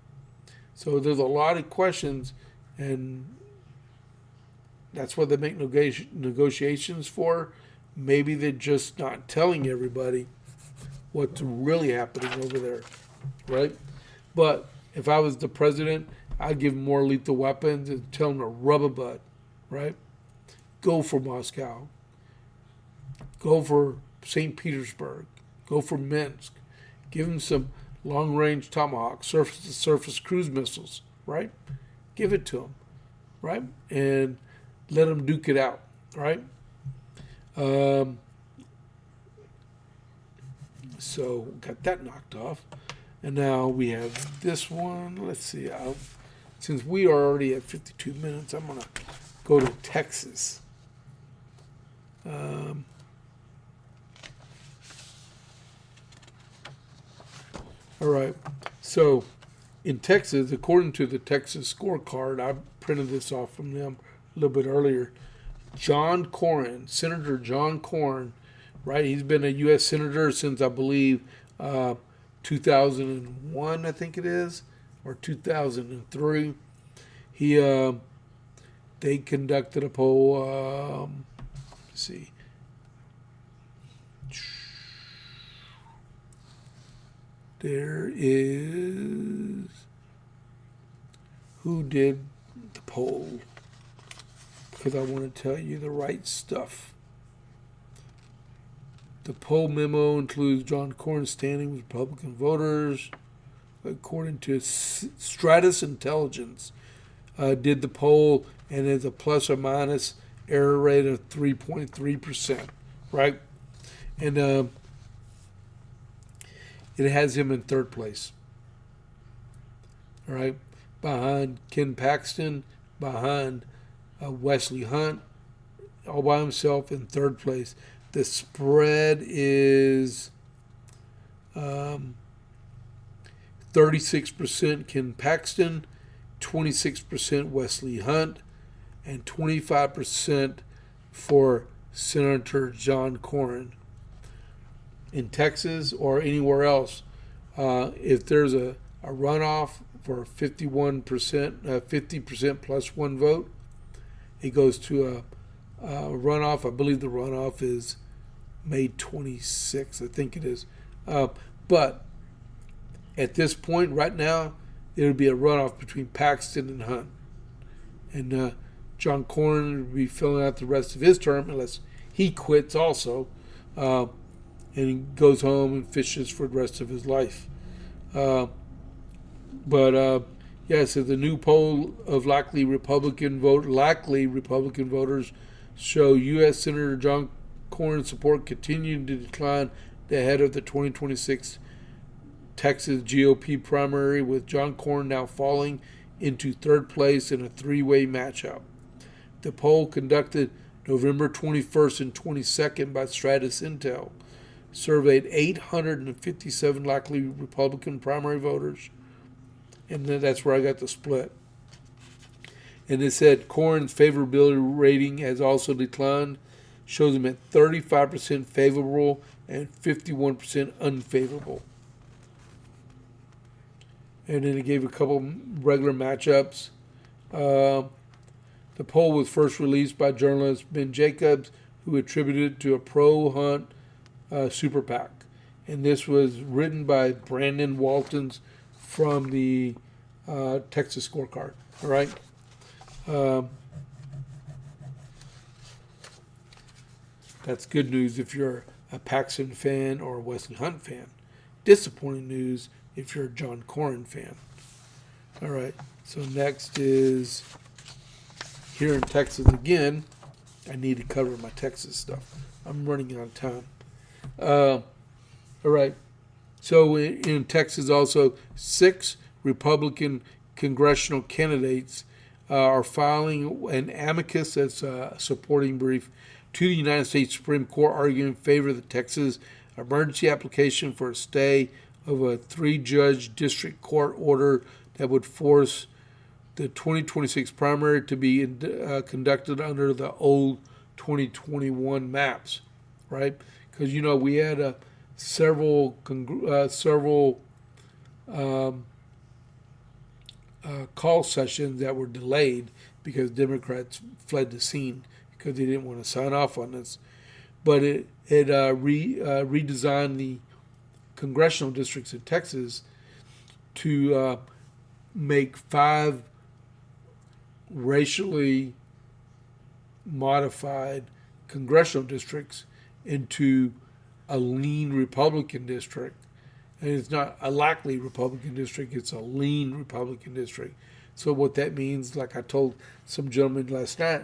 So there's a lot of questions, and that's what they make negotiations for. Maybe they're just not telling everybody what's really happening over there, right? But if I was the president, I'd give them more lethal weapons and tell them to rub a butt, right? Go for Moscow. Go for St. Petersburg. Go for Minsk. Give them some long-range Tomahawk, surface-to-surface cruise missiles, right? Give it to them, right? And let them duke it out, right? So got that knocked off. And now we have this one. Let's see. Since we are already at 52 minutes, I'm going to go to Texas. All right. So in Texas, according to the Texas scorecard, I printed this off from them a little bit earlier. John Cornyn, Senator John Cornyn, right? He's been a U.S. Senator since, I believe, 2001, I think it is, or 2003. They conducted a poll. Let's see. There is who did the poll, because I want to tell you the right stuff. The poll memo includes John Cornyn's standing with Republican voters. According to Stratus Intelligence, did the poll, and it's a plus or minus error rate of 3.3%, right? And it has him in third place, all right? Behind Ken Paxton, behind Wesley Hunt, all by himself in third place. The spread is 36% Ken Paxton, 26% Wesley Hunt, and 25% for Senator John Cornyn. In Texas or anywhere else, if there's a runoff for 50% plus one vote, it goes to a runoff. I believe the runoff is May 26th, I think it is. But at this point, right now, it would be a runoff between Paxton and Hunt. And John Cornyn would be filling out the rest of his term unless he quits also. And he goes home and fishes for the rest of his life. So the new poll of likely Republican voters show U.S. Senator John Cornyn's support continuing to decline ahead of the 2026 Texas GOP primary, with John Cornyn now falling into third place in a three-way matchup. The poll conducted November 21st and 22nd by Stratus Intel surveyed 857 likely Republican primary voters, and then that's where I got the split. And it said Cornyn's favorability rating has also declined, shows him at 35% favorable and 51% unfavorable. And then it gave a couple regular matchups. The poll was first released by journalist Ben Jacobs, who attributed it to a pro-Hunt super PAC. And this was written by Brandon Waltons from the Texas Scorecard. All right. That's good news if you're a Paxton fan or a Wesley Hunt fan. Disappointing news if you're a John Cornyn fan. All right. So next is here in Texas again. I need to cover my Texas stuff. I'm running out of time. All right. So in Texas also, 6 Republican congressional candidates are filing an amicus, that's a supporting brief, to the United States Supreme Court arguing in favor of the Texas emergency application for a stay of a 3-judge district court order that would force the 2026 primary to be conducted under the old 2021 maps, right? Because, we had several call sessions that were delayed because Democrats fled the scene because they didn't want to sign off on this. But it redesigned the congressional districts in Texas to make 5 racially modified congressional districts into a lean Republican district. And it's not a likely Republican district, it's a lean Republican district. So what that means, like I told some gentleman last night,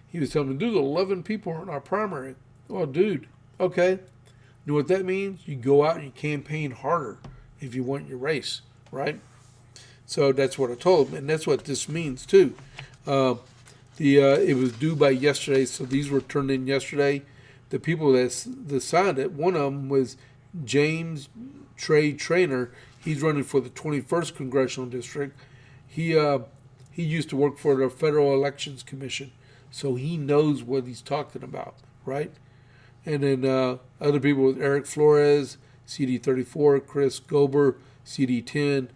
he was telling me, there's 11 people in our primary. Well, dude, okay. You know what that means? You go out and you campaign harder if you want your race, right? So that's what I told him, and that's what this means too. It was due by yesterday, so these were turned in yesterday. The people that signed it, one of them was James Traynor. He's running for the 21st congressional district. He used to work for the Federal Elections Commission, so he knows what he's talking about, right? And then other people with Eric Flores, CD34, Chris Gober, CD10,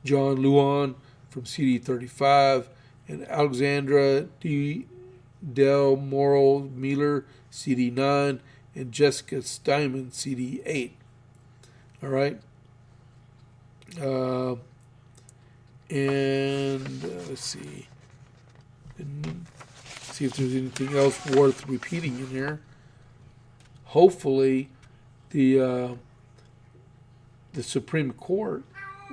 John Luan from CD35, and Alexandra Del Moro Miller, CD9, and Jessica Steinman, CD8. All right. Let's see. See if there's anything else worth repeating in here. Hopefully, the Supreme Court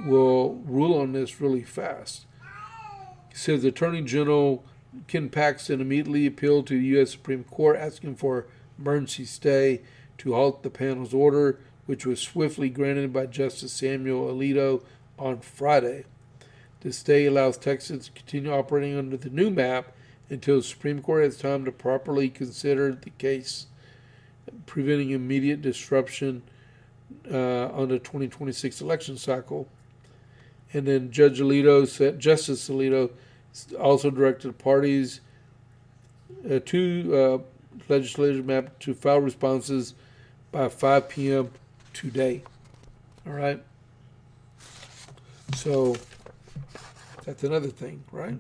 will rule on this really fast. It says Attorney General Ken Paxton immediately appealed to the U.S. Supreme Court asking for emergency stay to halt the panel's order, which was swiftly granted by Justice Samuel Alito on Friday. The stay allows Texas to continue operating under the new map until the Supreme Court has time to properly consider the case, preventing immediate disruption on the 2026 election cycle. And then Justice Alito also directed parties to legislative map to file responses by 5 p.m. today. All right. So that's another thing, right?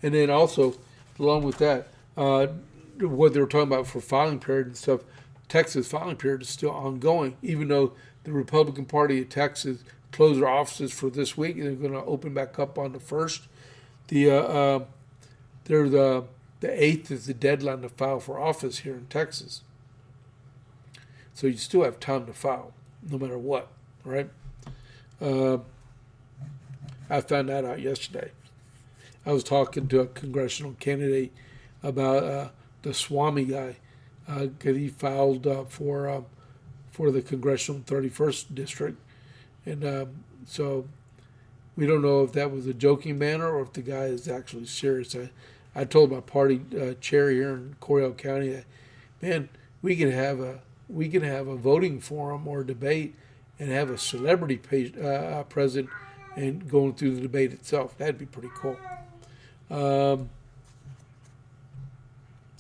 And then also, along with that, what they were talking about for filing period and stuff, Texas filing period is still ongoing, even though the Republican Party of Texas closed their offices for this week and they're going to open back up on the 1st. The 8th is the deadline to file for office here in Texas. So you still have time to file, no matter what, right? I found that out yesterday. I was talking to a congressional candidate about the Swami guy, because he filed for the congressional 31st district, and so we don't know if that was a joking manner or if the guy is actually serious. I told my party chair here in Coryell County that, man, we can have a voting forum or debate and have a celebrity present and going through the debate itself. That'd be pretty cool.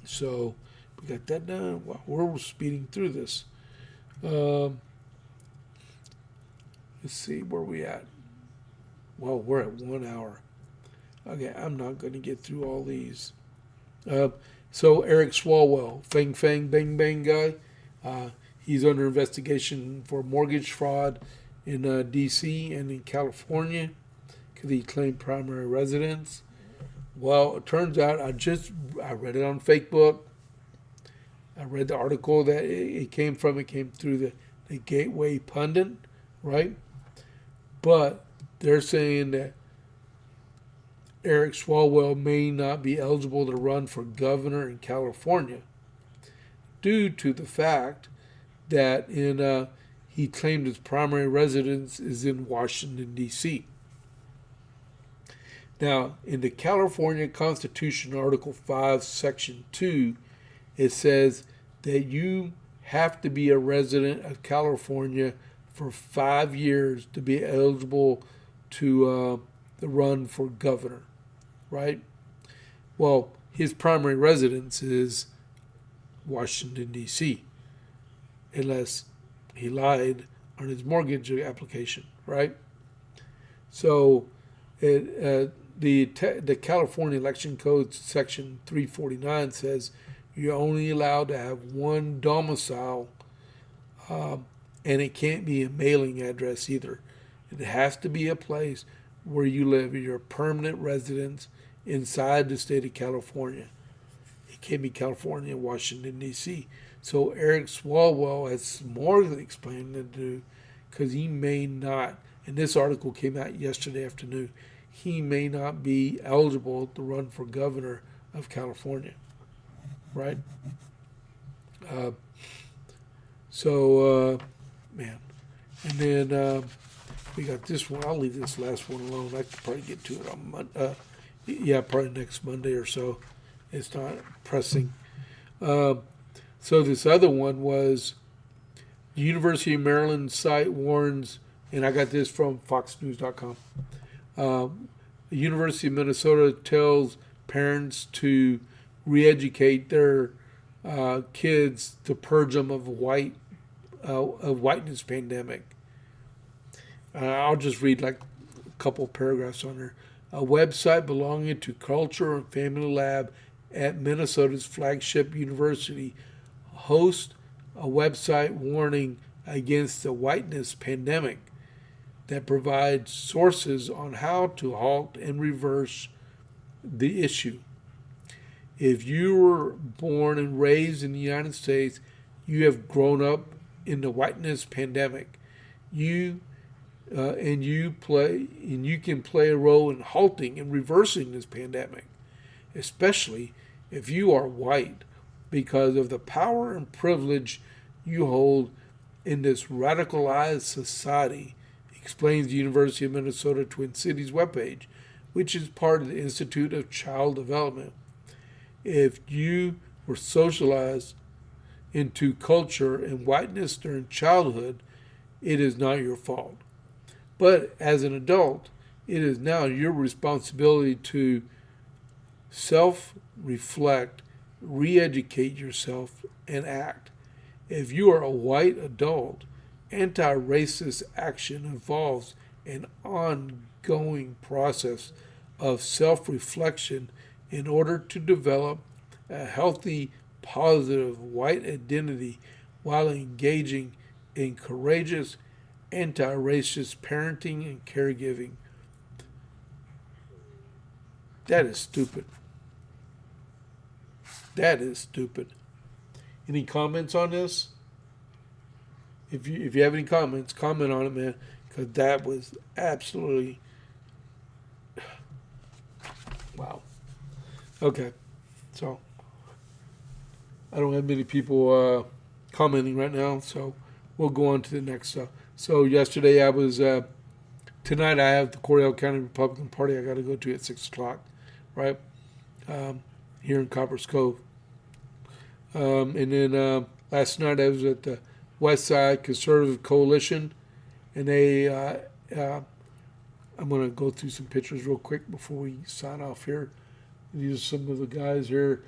So we got that done. Wow, we're speeding through this. Let's see where we at. Well, we're at 1 hour. Okay, I'm not going to get through all these. So Eric Swallwell, Fang Fang Bang Bang guy, he's under investigation for mortgage fraud in D.C. and in California because he claimed primary residence. Well, it turns out I read it on Facebook. I read the article that it came from. It came through the Gateway Pundit, right? But they're saying that Eric Swallwell may not be eligible to run for governor in California due to the fact that he claimed his primary residence is in Washington, D.C. Now, in the California Constitution, Article 5, Section 2, it says that you have to be a resident of California for 5 years to be eligible to run for governor, right? Well, his primary residence is Washington, D.C., unless he lied on his mortgage application, right? So the California Election Code Section 349 says you're only allowed to have one domicile, and it can't be a mailing address either. It has to be a place where you live, your permanent residence inside the state of California. It can't be California, Washington, D.C. So Eric Swalwell has more to explain to do because he may not, and this article came out yesterday afternoon, he may not be eligible to run for governor of California, right? Man. And then we got this one. I'll leave this last one alone. I could probably get to it on probably next Monday or so. It's not pressing. So this other one was the University of Maryland site warns, and I got this from foxnews.com. The University of Minnesota tells parents to re-educate their kids to purge them of whiteness pandemic. I'll just read like a couple paragraphs on there. A website belonging to Culture and Family Lab at Minnesota's flagship university hosts a website warning against the whiteness pandemic that provides sources on how to halt and reverse the issue. If you were born and raised in the United States, you have grown up in the whiteness pandemic. You can play a role in halting and reversing this pandemic, especially if you are white, because of the power and privilege you hold in this radicalized society, explains the University of Minnesota Twin Cities webpage, which is part of the Institute of Child Development. If you were socialized into culture and whiteness during childhood, it is not your fault. But as an adult, it is now your responsibility to self-reflect, re-educate yourself, and act. If you are a white adult, anti-racist action involves an ongoing process of self-reflection in order to develop a healthy, positive white identity while engaging in courageous, anti-racist parenting and caregiving. That is stupid. That is stupid. Any comments on this? If you have any comments, comment on it, man, because that was absolutely wow. Okay, so I don't have many people commenting right now, so we'll go on to the next stuff. So yesterday I was tonight I have the Coryell County Republican Party I got to go to at 6 o'clock, right? here in Copper's Cove. And then last night I was at the West Side Conservative Coalition, and I'm going to go through some pictures real quick before we sign off here. These are some of the guys here.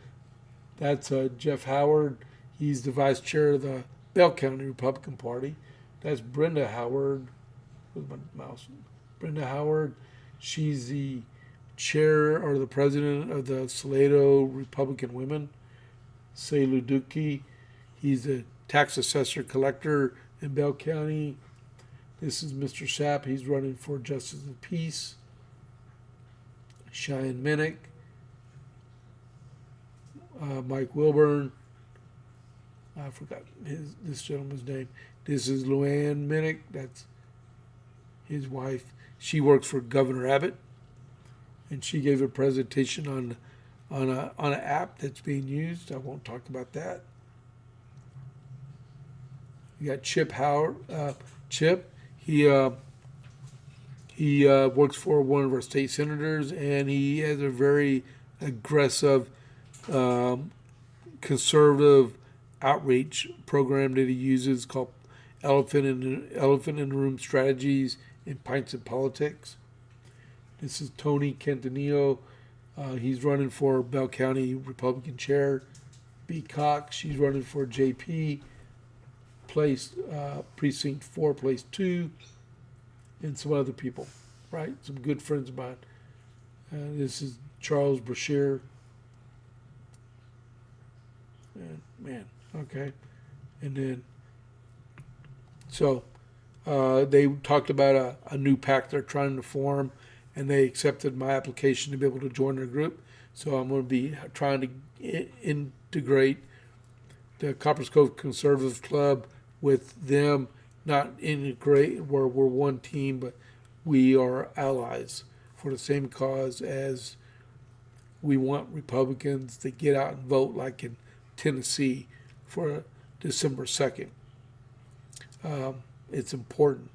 That's Jeff Howard. He's the vice chair of the Bell County Republican Party. That's Brenda Howard. Where's my mouse? Brenda Howard. She's the chair or the president of the Salado Republican Women. Say Luduki. He's the tax assessor collector in Bell County. This is Mr. Sapp. He's running for Justice of Peace. Cheyenne Minnick. Mike Wilburn. I forgot this gentleman's name. This is Luann Minnick. That's his wife. She works for Governor Abbott, and she gave a presentation on an app that's being used. I won't talk about that. You got Chip Howard. Chip. He works for one of our state senators, and he has a very aggressive conservative outreach program that he uses called Elephant in the Room Strategies in Pints of Politics. This is Tony Cantanillo. He's running for Bell County Republican Chair. B. Cox, she's running for JP, Precinct 4, Place 2, and some other people, right? Some good friends of mine. This is Charles Brashear. Man, okay. And then, so they talked about a new PAC they're trying to form, and they accepted my application to be able to join their group. So I'm going to be trying to integrate the Copper's Cove Conservative Club with them, not integrate where we're one team, but we are allies for the same cause as we want Republicans to get out and vote like in Tennessee for December 2nd. It's important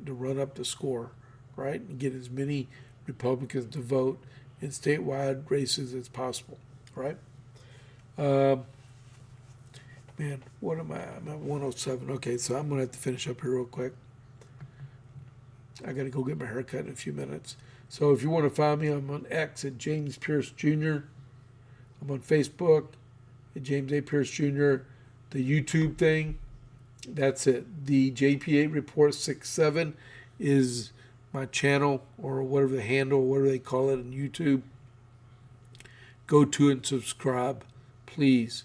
to run up the score, right, and get as many Republicans to vote in statewide races as possible, right? Man, what am I? I'm at 107. Okay, so I'm going to have to finish up here real quick. I got to go get my hair cut in a few minutes. So if you want to find me, I'm on X at James Pierce Jr. I'm on Facebook at James A. Pierce Jr. The YouTube thing, that's it. The JP8 Report 67 is my channel, or whatever the handle, whatever they call it on YouTube. Go to it and subscribe, please.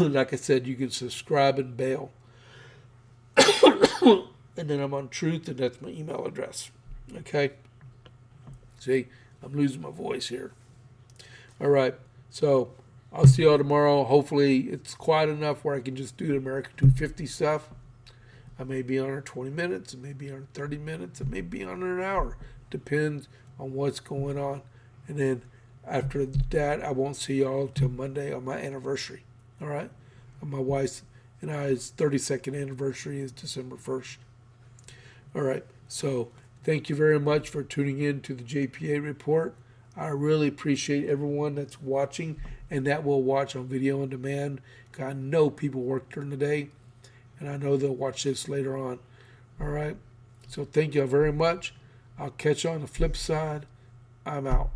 Like I said, you can subscribe and bail. And then I'm on Truth, and that's my email address. Okay? See, I'm losing my voice here. All right. So I'll see y'all tomorrow. Hopefully it's quiet enough where I can just do the America 250 stuff. I may be on 20 minutes. It may be on 30 minutes. It may be on an hour. Depends on what's going on. And then after that, I won't see y'all till Monday on my anniversary. All right? And my wife's and I's 32nd anniversary is December 1st. All right. So thank you very much for tuning in to the JPA Report. I really appreciate everyone that's watching and that will watch on video on demand. I know people work during the day, and I know they'll watch this later on. All right. So thank you very much. I'll catch you on the flip side. I'm out.